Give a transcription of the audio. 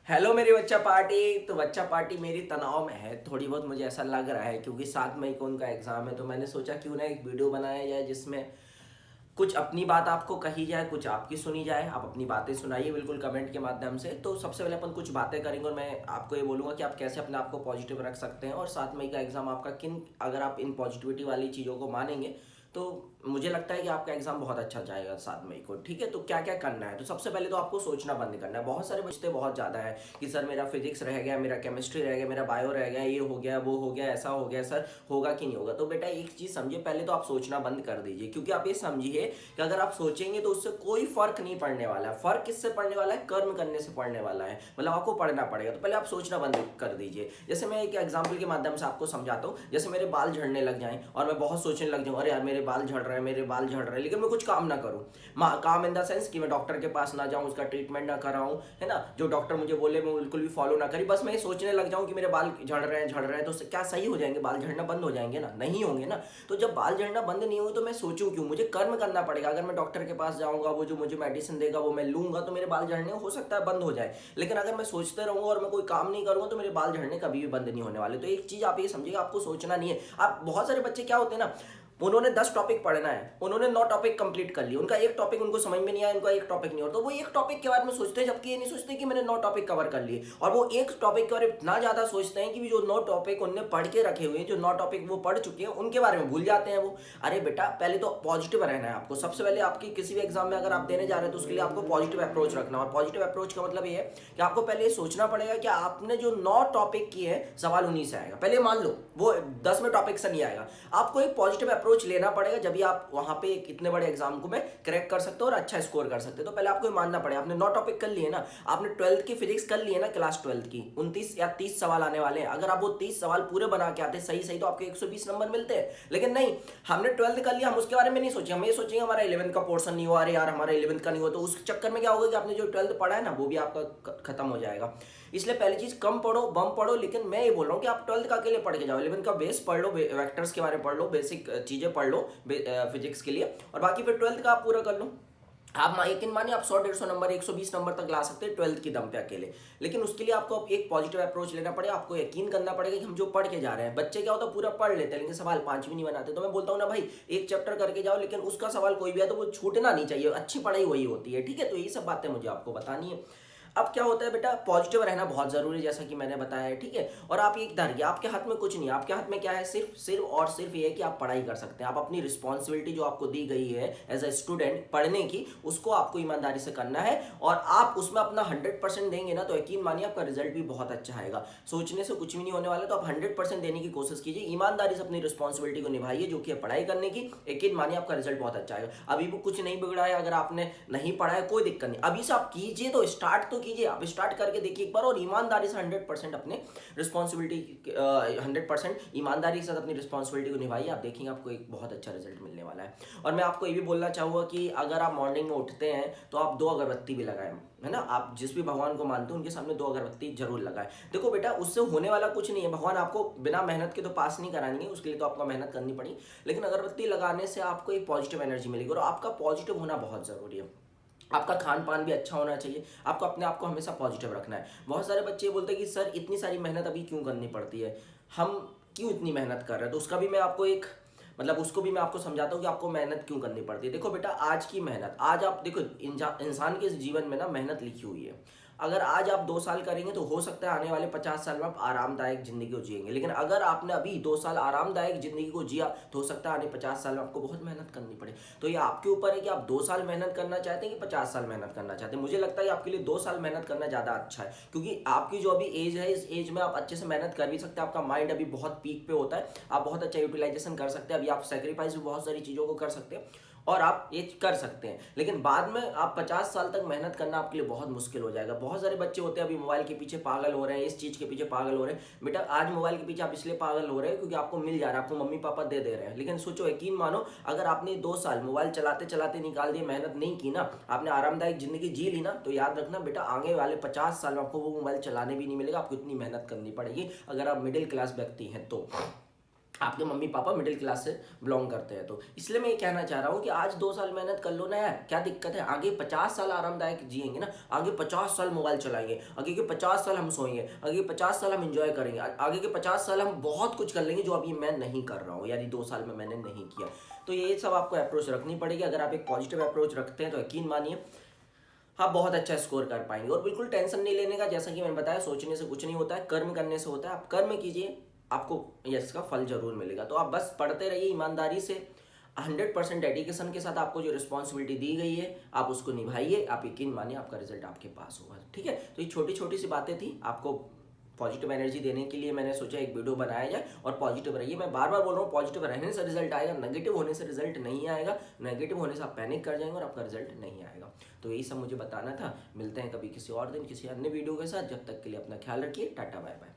Hello मेरी बच्चा party. तो बच्चा पार्टी मेरी तनाव में है थोड़ी बहुत, मुझे ऐसा लग रहा है क्योंकि 7 मई को उनका एग्ज़ाम है। तो मैंने सोचा क्यों ना एक वीडियो बनाया जाए जिसमें कुछ अपनी बात आपको कही जाए, कुछ आपकी सुनी जाए। आप अपनी बातें सुनाइए बिल्कुल कमेंट के माध्यम से। तो सबसे पहले अपन कुछ बातें करेंगे और मैं आपको ये बोलूँगा कि आप कैसे अपने आप को पॉजिटिव रख सकते हैं। और 7 मई का एग्ज़ाम आपका किन, अगर आप इन पॉजिटिविटी वाली चीज़ों को मानेंगे तो मुझे लगता है कि आपका एग्जाम बहुत अच्छा जाएगा 7 मई को। ठीक है, तो क्या क्या करना है? तो सबसे पहले तो आपको सोचना बंद करना है। बहुत सारे बचते बहुत ज़्यादा है कि सर मेरा फिजिक्स रह गया, मेरा केमिस्ट्री रह गया, मेरा बायो रह गया, ये हो गया, वो हो गया, ऐसा हो गया, सर होगा कि नहीं होगा। तो बेटा एक चीज़ समझिए, पहले तो आप सोचना बंद कर दीजिए, क्योंकि आप ये समझिए कि अगर आप सोचेंगे तो उससे कोई फर्क नहीं पड़ने वाला है। फर्क किससे पड़ने वाला है? कर्म करने से पड़ने वाला है। मतलब आपको पढ़ना पड़ेगा। तो पहले आप सोचना बंद कर दीजिए। जैसे मैं एक एग्जाम्पल के माध्यम से आपको समझाता हूँ। जैसे मेरे बाल झड़ने लग जाएं और मैं बहुत सोचने लग जाऊँ, अरे यार मेरे बाल झड़ रहे हैं, मेरे बाल झड़ रहे हैं, लेकिन मैं कुछ काम ना करूँ। काम इन द सेंस कि मैं डॉक्टर के पास ना जाऊँ, उसका ट्रीटमेंट ना कराऊँ, है ना, जो डॉक्टर मुझे बोले मैं बिल्कुल भी फॉलो ना करी, बस मैं ये सोचने लग जाऊँ कि मेरे बाल झड़ रहे हैं, तो क्या सही हो जाएंगे? बाल झड़ना बंद हो जाएंगे ना? नहीं होंगे ना। तो जब बाल झड़ना बंद नहीं होंगे तो मैं सोचूं क्यों? मुझे कर्म करना पड़ेगा। अगर मैं डॉक्टर के पास जाऊंगा, वो जो मुझे मेडिसिन देगा वो मैं लूंगा, तो मेरे बाल झड़ने हो सकता है बंद हो जाए। लेकिन अगर मैं सोचते रहूंगा और मैं कोई काम नहीं करूंगा तो मेरे बाल झड़ने कभी भी बंद नहीं होने वाले। तो एक चीज आप ये समझिएगा, आपको सोचना नहीं है। आप बहुत सारे बच्चे क्या होते हैं ना, उन्होंने 10 टॉपिक पढ़ना है, उन्होंने 9 टॉपिक कंप्लीट कर लिए, उनका एक टॉपिक उनको समझ में नहीं आया, उनका एक टॉपिक नहीं, और तो वो एक टॉपिक के बारे में सोचते हैं, जबकि ये नहीं सोचते कि मैंने 9 टॉपिक कवर कर लिए। और वो एक टॉपिक के बारे में इतना ज्यादा सोचते हैं कि जो 9 टॉपिक उनने पढ़ के रखे हुए हैं, जो 9 टॉपिक वो पढ़ चुके हैं, उनके बारे में भूल जाते हैं वो। अरे बेटा पहले तो पॉजिटिव रहना है आपको। सबसे पहले आपकी किसी भी एग्जाम में अगर आप देने जा रहे हैं तो उसके लिए आपको पॉजिटिव अप्रोच रखना। और पॉजिटिव अप्रोच का मतलब ये है कि आपको पहले ये सोचना पड़ेगा कि आपने जो 9 टॉपिक किए हैं, सवाल उन्हीं से आएगा। पहले मान लो वो 10वें टॉपिक से नहीं आएगा। आपको एक पॉजिटिव अप्रोच लेना पड़ेगा, जब भी आप वहां पे एक इतने बड़े एग्जाम को में क्रैक कर सकते हो और अच्छा स्कोर कर सकते हो। तो पहले आपको मानना पड़ेगा, आपने 9 टॉपिक कर लिए ना, आपने 12th की फिजिक्स कर ली है ना, क्लास 12th की 29 या 30 सवाल आने वाले हैं। अगर आप वो 30 सवाल पूरे बना के आते सही सही तो आपके 120 नंबर मिलते हैं। लेकिन नहीं, हमने 12th कर लिया, हम उसके बारे में नहीं सोचे, हम ये सोचेंगे हमारा 11th का पोर्सन नहीं हुआ, अरे यार हमारा 11th का नहीं हुआ, तो उस चक्कर में क्या होगा कि आपने जो 12th पढ़ा है ना वो भी आपका खत्म हो जाएगा। इसलिए पहली चीज कम पढ़ो, बम पढ़ो। लेकिन मैं ये बोल रहा हूँ कि आप 12th का अकेले पढ़ के जाओ, 11th का बेस पढ़ लो, वेक्टर्स के बारे में पढ़ लो, बेसिक चीजें पढ़ लो फिजिक्स के लिए, और बाकी फिर 12th का आप पूरा कर लो। आप यकीन मानिए आप 100 150 नंबर 120 नंबर तक ला सकते हैं 12th की दम पे अकेले। लेकिन उसके लिए आपको एक पॉजिटिव अप्रोच लेना पड़ेगा। आपको यकीन करना पड़ेगा कि हम जो पढ़ के जा रहे हैं, बच्चे क्या होता है पूरा पढ़ लेते हैं लेकिन सवाल 5 भी नहीं बनाते। तो मैं बोलता हूँ ना भाई, एक चैप्टर करके जाओ लेकिन उसका सवाल कोई भी है तो वो छूटना नहीं चाहिए। अच्छी पढ़ाई वही होती है। ठीक है, तो यही सब बातें मुझे आपको बतानी है। अब क्या होता है बेटा, पॉजिटिव रहना बहुत जरूरी है, जैसा कि मैंने बताया है। ठीक है, और आप एक धैर्य, आपके हाथ में कुछ नहीं है। आपके हाथ में क्या है? सिर्फ सिर्फ और सिर्फ ये है कि आप पढ़ाई कर सकते हैं। आप अपनी रिस्पॉन्सिबिलिटी जो आपको दी गई है एज अ स्टूडेंट पढ़ने की, उसको आपको ईमानदारी से करना है। और आप उसमें अपना 100% देंगे ना, तो यकीन मानिए आपका रिजल्ट भी बहुत अच्छा आएगा। सोचने से कुछ भी नहीं होने वाला। तो आप 100% देने की कोशिश कीजिए, ईमानदारी से अपनी रिस्पॉन्सिबिलिटी को निभाइए जो कि है पढ़ाई करने की। यकीन मानिए आपका रिजल्ट बहुत अच्छा आएगा। अभी भी कुछ नहीं बिगड़ा है, अगर आपने नहीं पढ़ा है कोई दिक्कत नहीं, अभी से आप कीजिए, तो स्टार्ट तो कीजिए। आप स्टार्ट करके देखिए एक बार, और ईमानदारी से 100% अपने रिस्पॉन्सिबिलिटी 100% ईमानदारी के साथ अपनी रिस्पॉन्सिबिलिटी को निभाइए। आप देखेंगे आपको एक बहुत अच्छा रिजल्ट मिलने वाला है। और मैं आपको ये भी बोलना चाहूँगा कि अगर आप मॉर्निंग में उठते हैं तो आप 2 अगरबत्ती भी लगाएं, है ना। आप जिस भी भगवान को मानते हो उनके सामने 2 अगरबत्ती जरूर लगाएं। देखो बेटा, उससे होने वाला कुछ नहीं है। भगवान आपको बिना मेहनत के तो पास नहीं कराएंगे, उसके लिए तो आपको मेहनत करनी पड़ी। लेकिन अगरबत्ती लगाने से आपको एक पॉजिटिव एनर्जी मिलेगी, और आपका पॉजिटिव होना बहुत जरूरी है। आपका खान पान भी अच्छा होना चाहिए। आपको अपने आप को हमेशा पॉजिटिव रखना है। बहुत सारे बच्चे बोलते हैं कि सर इतनी सारी मेहनत अभी क्यों करनी पड़ती है, हम क्यों इतनी मेहनत कर रहे हैं। तो उसका भी मैं आपको एक, मतलब उसको भी मैं आपको समझाता हूँ कि आपको मेहनत क्यों करनी पड़ती है। देखो बेटा, आज की मेहनत, आज आप देखो, इंसान के जीवन में ना मेहनत लिखी हुई है। अगर आज आप 2 साल करेंगे तो हो सकता है आने वाले 50 साल में आप आरामदायक जिंदगी को जिएंगे। लेकिन अगर आपने अभी 2 साल आरामदायक जिंदगी को जिया तो हो सकता है आने 50 साल में आपको बहुत मेहनत करनी पड़े। तो ये आपके ऊपर है कि आप 2 साल मेहनत करना चाहते हैं कि 50 साल मेहनत करना चाहते हैं। मुझे लगता है आपके लिए 2 साल मेहनत करना ज़्यादा अच्छा है, क्योंकि आपकी जो अभी एज है, इस एज में आप अच्छे से मेहनत कर भी सकते हैं। आपका माइंड अभी बहुत पीक पे होता है, आप बहुत अच्छा यूटिलाइजेशन कर सकते हैं। अभी आप सेक्रीफाइस भी बहुत सारी चीज़ों को कर सकते हैं और आप ये कर सकते हैं। लेकिन बाद में आप 50 साल तक मेहनत करना आपके लिए बहुत मुश्किल हो जाएगा। बहुत सारे बच्चे होते हैं अभी मोबाइल के पीछे पागल हो रहे हैं, इस चीज़ के पीछे पागल हो रहे हैं। बेटा आज मोबाइल के पीछे आप इसलिए पागल हो रहे हैं क्योंकि आपको मिल जा रहा है, आपको मम्मी पापा दे दे रहे हैं। लेकिन सोचो, यकीन मानो, अगर आपने 2 साल मोबाइल चलाते चलाते निकाल दिए, मेहनत नहीं की ना, आपने आरामदायक जिंदगी जी ली ना, तो याद रखना बेटा, आगे वाले 50 साल में आपको वो मोबाइल चलाने भी नहीं मिलेगा। आपको इतनी मेहनत करनी पड़ेगी अगर आप मिडिल क्लास व्यक्ति हैं तो। आपके मम्मी पापा मिडिल क्लास से बिलोंग करते हैं, तो इसलिए मैं ये कहना चाह रहा हूँ कि आज 2 साल मेहनत कर लो ना यार, क्या दिक्कत है? आगे 50 साल आरामदायक जिएंगे ना, आगे 50 साल मोबाइल चलाएंगे, आगे के 50 साल हम सोएंगे, आगे के 50 साल हम इंजॉय करेंगे, आगे के 50 साल हम बहुत कुछ कर लेंगे जो अभी मैं नहीं कर रहा हूँ, यानी 2 साल में मैंने नहीं किया। तो ये सब आपको अप्रोच रखनी पड़ेगी। अगर आप एक पॉजिटिव अप्रोच रखते हैं तो यकीन मानिए आप बहुत अच्छा स्कोर कर पाएंगे। और बिल्कुल टेंशन नहीं लेने का, जैसा कि मैंने बताया, सोचने से कुछ नहीं होता है, कर्म करने से होता है। आप कर्म कीजिए, आपको यश का फल जरूर मिलेगा। तो आप बस पढ़ते रहिए ईमानदारी से, 100% डेडिकेशन के साथ। आपको जो रिस्पॉन्सिबिलिटी दी गई है आप उसको निभाइए, आप यकीन मानिए आपका रिजल्ट आपके पास होगा। ठीक है, तो ये छोटी छोटी सी बातें थी, आपको पॉजिटिव एनर्जी देने के लिए मैंने सोचा एक वीडियो बनाया जाए। और पॉजिटिव रहिए, मैं बार बार बोल रहा हूँ, पॉजिटिव रहने से रिजल्ट आएगा, नेगेटिव होने से रिजल्ट नहीं आएगा। नेगेटिव होने से आप पैनिक कर जाएंगे और आपका रिजल्ट नहीं आएगा। तो यही सब मुझे बताना था। मिलते हैं कभी किसी और दिन किसी अन्य वीडियो के साथ। जब तक के लिए अपना ख्याल रखिए। Tata bye bye.